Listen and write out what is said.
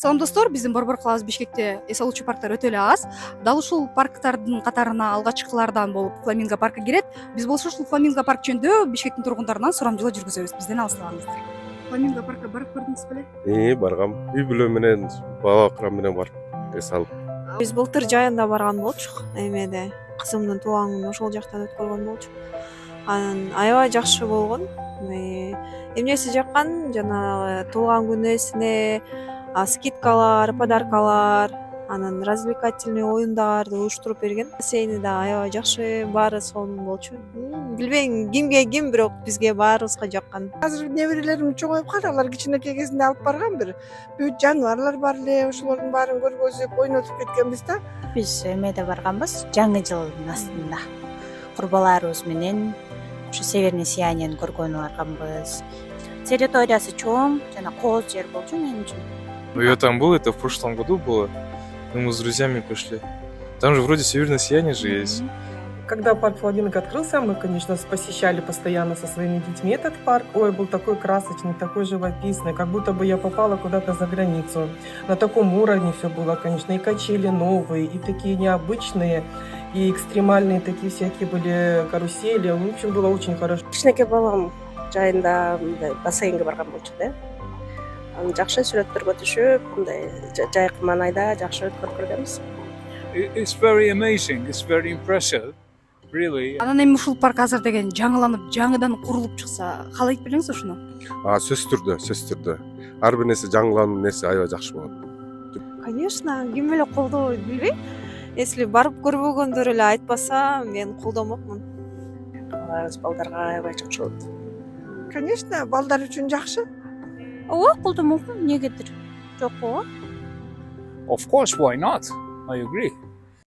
Салам достор, биздин борбор калабыз Бишкекте эс алуучу парктар өтө эле аз. Дал ушул парктардын катарына алгачкылардан болуп Фламинго паркы кирет. Биз болсо ушул Фламинго парк жөнүндө Бишкектин тургундарынан сурамжылоо жүргүзөбүз. Бизден алыстабаңыздар. Фламинго паркка барып көрдүңүз беле? Баргам. Үй бүлө менен, бала акырам менен барып эс алып. Биз былтыр жайында барган болчук. Эмеде кызымдын туулган күнүн ошол жактан өткөргөн болчук. Анан аябай жакшы болгон. Эмнеси жаккан, жанагы туулган күнүнө скидкалар, подаркалар, анан развлекательный оюндарды уюштуруп берген. Бассейни да аябай жакшы, баары сонун болчу. Билбейм кимге ким, бирок бизге баарыбызга жаккан. Азыр неберелерим чоңоюп калды, алар кичинекей кезинде алып барган бир бүт жаныбарлар бар эле, ошолордун баарын көргөзүп, ойнотуп кеткенбиз да. Биз эмеде барганбыз, жаңы жылдын астында. Курбаларыбыз менен ушу северный сиянияны көргөнү барганбыз. Территориясы чоң, жана кооз жер болчу мен үчүн. Я там был, это в прошлом году было. Мы с друзьями пошли. Там же вроде северное сияние же есть. Когда парк Фламинго открылся, мы, конечно, посещали постоянно со своими детьми этот парк. Ой, был такой красочный, такой живописный, как будто бы я попала куда-то за границу. На таком уровне все было, конечно, и качели новые, и такие необычные, и экстремальные такие всякие были карусели. В общем, было очень хорошо. Кичинекей балам жайында бассейнге барган болчу да. Жакшы сүрөттөргө түшүп, мындай жайкы маанайда жакшы өткөрүп көргөнбүз. It's very amazing. It's very impressive. Really. Анан эми ушул парк азыр деген жаңыланып, жаңыдан курулуп чыкса, каалайт белеңиз ушуну? Сөзсүз түрдө. Ар бир нерсе жаңылануу нерсе аябай жакшы болот. Конечно, ким эле колдобойт билбейм. Если барып көрбөгөндөр эле айтпаса, мен колдомокмун. Каларыбыз балдарга аябай жакшы болот. Конечно, балдар үчүн жакшы. Ооба, колдомокмун, эмнегедир. Жок ооба. Of course, why not? I agree.